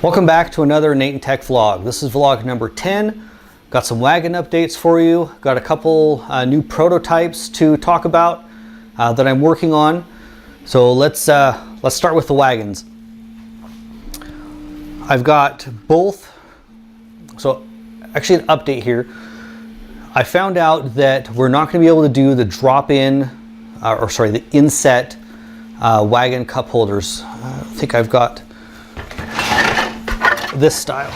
Welcome back to another NaytonTech vlog. This is vlog number 10. Got some wagon updates for you. Got a couple new prototypes to talk about that I'm working on. So let's start with the wagons. I've got both. So actually an update here. I found out that we're not going to be able to do the drop-in, the inset wagon cup holders. I think I've got this style.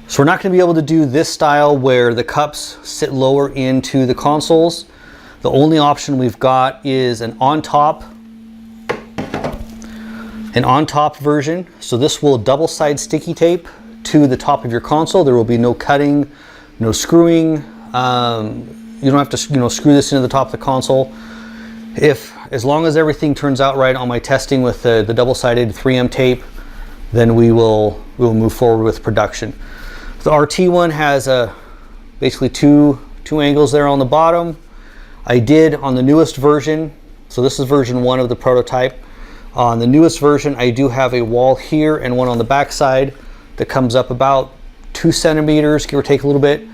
So we're not going to be able to do this style where the cups sit lower into the consoles. The only option we've got is an on-top version. So this will double-side sticky tape to the top of your console. There will be no cutting, no screwing. You don't have to, screw this into the top of the console. As long as everything turns out right on my testing with the double-sided 3M tape, then we will move forward with production. The RT one has basically two angles there on the bottom. I did on the newest version, so this is version 1 of the prototype. On the newest version, I do have a wall here and one on the back side that comes up about 2 centimeters, give or take a little bit,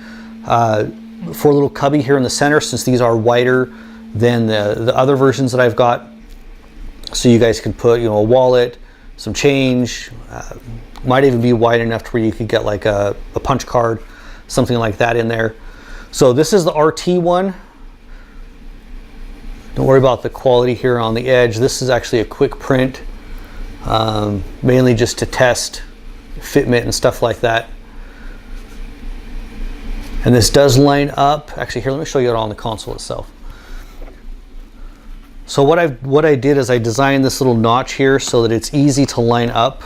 for a little cubby here in the center, since these are wider than the other versions that I've got. So you guys can put, a wallet, some change, might even be wide enough to where you could get like a punch card, something like that in there. So this is the RT one. Don't worry about the quality here on the edge. This is actually a quick print, mainly just to test fitment and stuff like that. And this does line up. Actually, here, let me show you it on the console itself. So what I did is I designed this little notch here so that it's easy to line up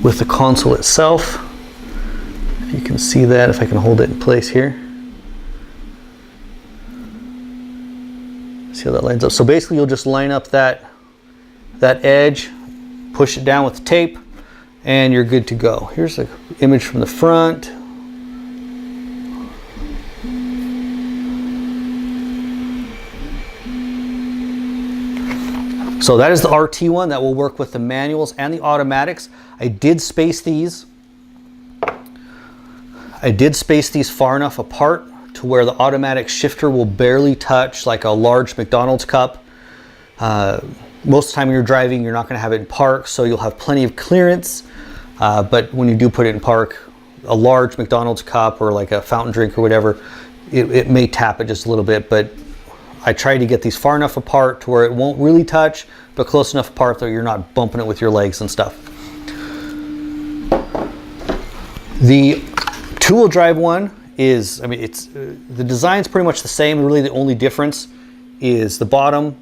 with the console itself. If you can see that, if I can hold it in place here. See how that lines up? So basically you'll just line up that edge, push it down with the tape, and you're good to go. Here's the image from the front. So that is the RT one that will work with the manuals and the automatics. I did space these far enough apart to where the automatic shifter will barely touch like a large McDonald's cup. Most of the time when you're driving, you're not going to have it in park, so you'll have plenty of clearance. But when you do put it in park, a large McDonald's cup or like a fountain drink or whatever, it may tap it just a little bit. But I tried to get these far enough apart to where it won't really touch, but close enough apart that you're not bumping it with your legs and stuff. The two-wheel drive one is, the design's pretty much the same. Really the only difference is the bottom,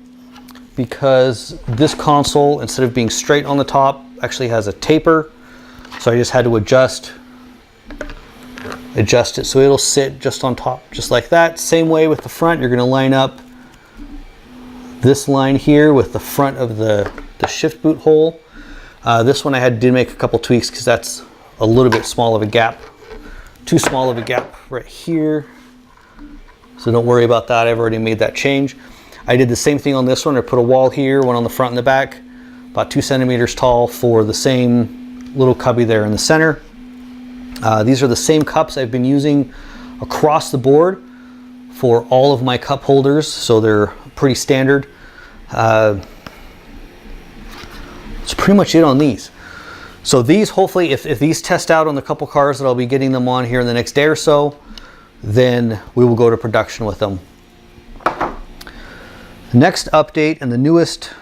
because this console, instead of being straight on the top, actually has a taper. So I just had to adjust it so it'll sit just on top, just like that. Same way with the front, you're gonna line up this line here with the front of the shift boot hole. This one did make a couple tweaks because that's a little bit small of a gap, too small of a gap right here. So don't worry about that, I've already made that change. I did the same thing on this one. I put a wall here, one on the front and the back, about 2 centimeters tall for the same little cubby there in the center. These are the same cups I've been using across the board for all of my cup holders, so they're pretty standard. That's pretty much it on these. So these, hopefully, if these test out on the couple cars that I'll be getting them on here in the next day or so, then we will go to production with them. The next update and the newest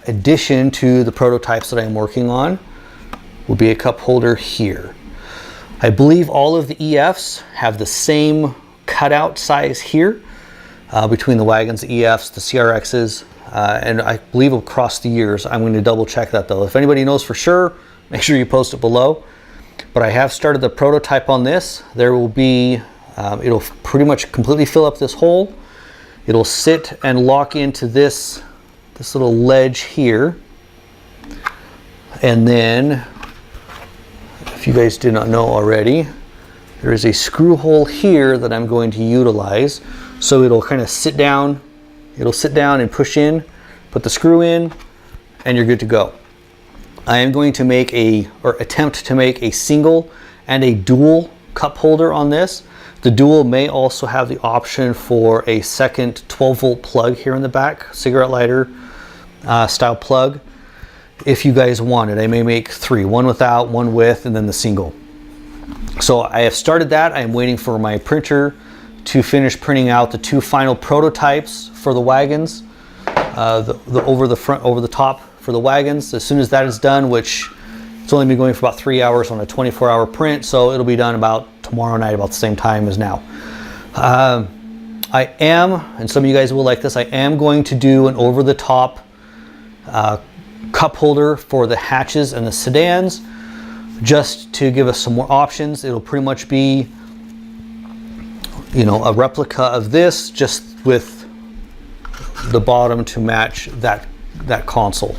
addition to the prototypes that I'm working on will be a cup holder here. I believe all of the EFs have the same cutout size here, between the wagons, the EFs, the CRXs, and I believe across the years. I'm going to double check that though. If anybody knows for sure, make sure you post it below. But I have started the prototype on this. There will be, it'll pretty much completely fill up this hole. It'll sit and lock into this little ledge here. And then, if you guys did not know already, there is a screw hole here that I'm going to utilize. So it'll kind of sit down and push in, put the screw in, and you're good to go. I am going to make attempt to make a single and a dual cup holder on this. The dual may also have the option for a second 12-volt plug here in the back, cigarette lighter style plug. If you guys want it, I may make 3, one without, one with, and then the single. So I have started that. I am waiting for my printer to finish printing out the 2 final prototypes for the wagons, the over the front, over the top for the wagons. As soon as that is done, which it's only been going for about 3 hours on a 24-hour print, so it'll be done about tomorrow night about the same time as now. I am, and some of you guys will like this, I am going to do an over-the-top cup holder for the hatches and the sedans, just to give us some more options. It'll pretty much be, you know, a replica of this, just with the bottom to match that console.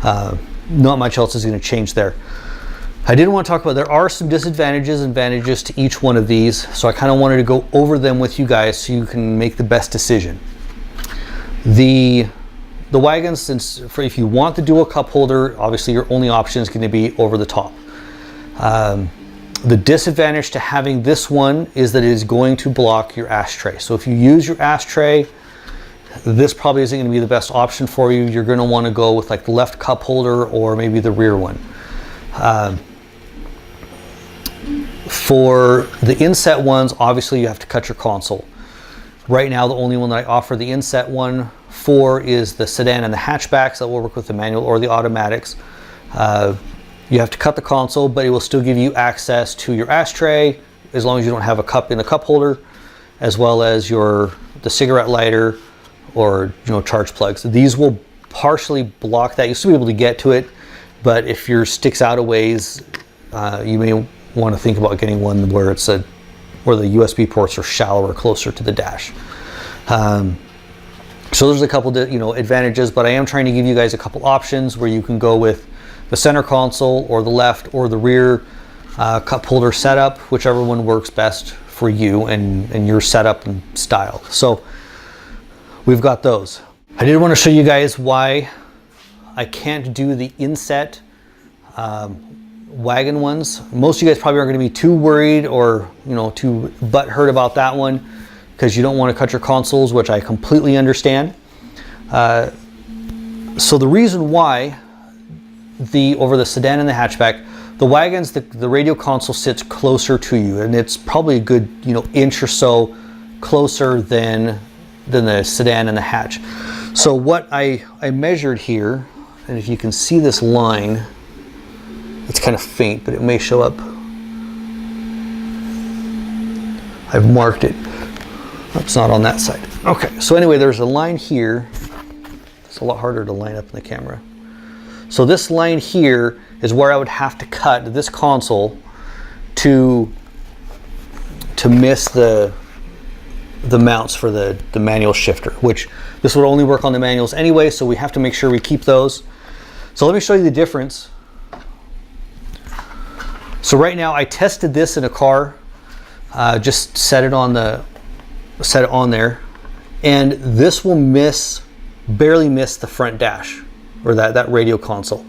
Not much else is going to change there. I did want to talk about, there are some disadvantages and advantages to each one of these, so I kind of wanted to go over them with you guys so you can make the best decision. The wagons, if you want the dual cup holder, obviously your only option is going to be over the top. The disadvantage to having this one is that it is going to block your ashtray. So if you use your ashtray, this probably isn't going to be the best option for you. You're going to want to go with like the left cup holder or maybe the rear one. For the inset ones, obviously you have to cut your console. Right now, the only one that I offer the inset one for is the sedan and the hatchbacks that will work with the manual or the automatics. You have to cut the console, but it will still give you access to your ashtray as long as you don't have a cup in the cup holder, as well as the cigarette lighter or charge plugs. These will partially block that. You'll still be able to get to it, but if your sticks out a ways, you may want to think about getting one where where the USB ports are shallower, closer to the dash. So there's a couple advantages, but I am trying to give you guys a couple options where you can go with the center console or the left or the rear cup holder setup, whichever one works best for you and your setup and style. So we've got those. I did want to show you guys why I can't do the inset wagon ones. Most of you guys probably aren't going to be too worried or too butthurt about that one, because you don't want to cut your consoles, which I completely understand. So the reason why over the sedan and the hatchback, the wagons, the radio console sits closer to you, and it's probably a good inch or so closer than the sedan and the hatch. So what I measured here, and if you can see this line, it's kind of faint, but it may show up. I've marked it. It's not on that side. Okay, so anyway, there's a line here. It's a lot harder to line up in the camera. So this line here is where I would have to cut this console to miss the mounts for the manual shifter, which this would only work on the manuals anyway, so we have to make sure we keep those. So let me show you the difference. So right now I tested this in a car, just set it on there, and this will barely miss the front dash or that radio console.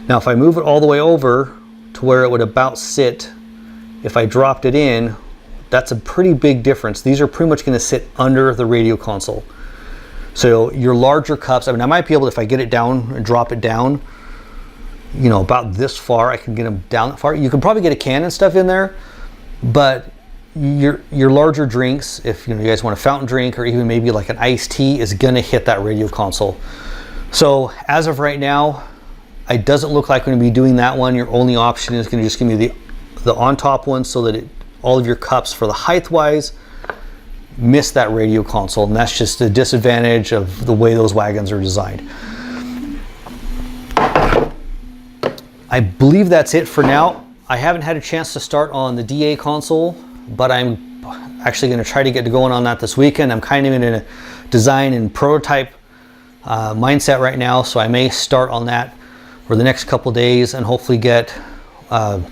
Now if I move it all the way over to where it would about sit, if I dropped it in, that's a pretty big difference. These are pretty much going to sit under the radio console. So your larger cups, I mean, I might be able to, if I get it down and drop it down, about this far, I can get them down that far. You can probably get a Canon stuff in there, but your larger drinks, if you guys want a fountain drink or even maybe like an iced tea, is gonna hit that radio console. So as of right now, it doesn't look like I'm gonna be doing that one. Your only option is gonna just give me the on top one, so that all of your cups for the height wise miss that radio console, and that's just a disadvantage of the way those wagons are designed. I believe that's it for now. I haven't had a chance to start on the DA console, but I'm actually going to try to get going on that this weekend. I'm kind of in a design and prototype mindset right now, so I may start on that for the next couple days and hopefully get a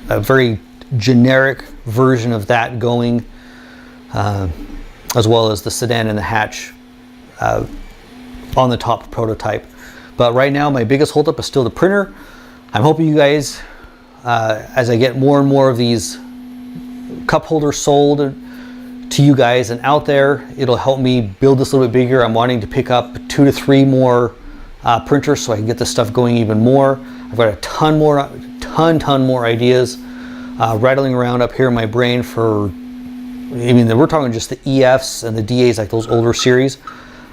very generic version of that going, as well as the sedan and the hatch on the top prototype. But right now, my biggest holdup is still the printer. I'm hoping you guys, as I get more and more of these cup holders sold to you guys and out there, it'll help me build this a little bit bigger. I'm wanting to pick up 2 to 3 more printers so I can get this stuff going even more. I've got a ton more ideas rattling around up here in my brain for, I mean, we're talking just the EFs and the DAs, like those older series.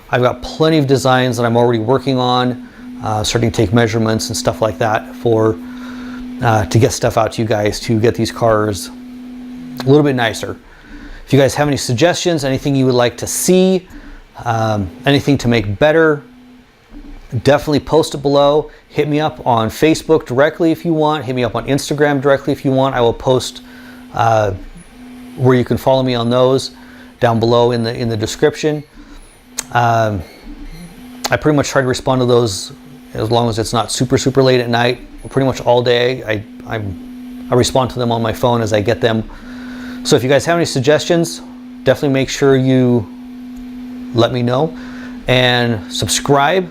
I've got plenty of designs that I'm already working on, starting to take measurements and stuff like that for to get stuff out to you guys to get these cars a little bit nicer. If you guys have any suggestions, anything you would like to see, anything to make better, definitely post it below. Hit me up on Facebook directly if you want. Hit me up on Instagram directly if you want. I will post where you can follow me on those down below in the description. I pretty much try to respond to those as long as it's not super late at night. Pretty much all day I respond to them on my phone as I get them. So if you guys have any suggestions, definitely make sure you let me know and subscribe.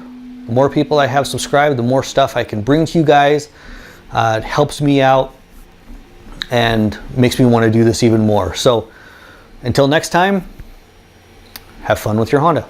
The more people I have subscribed, the more stuff I can bring to you guys. It helps me out and makes me want to do this even more. So until next time, have fun with your Honda.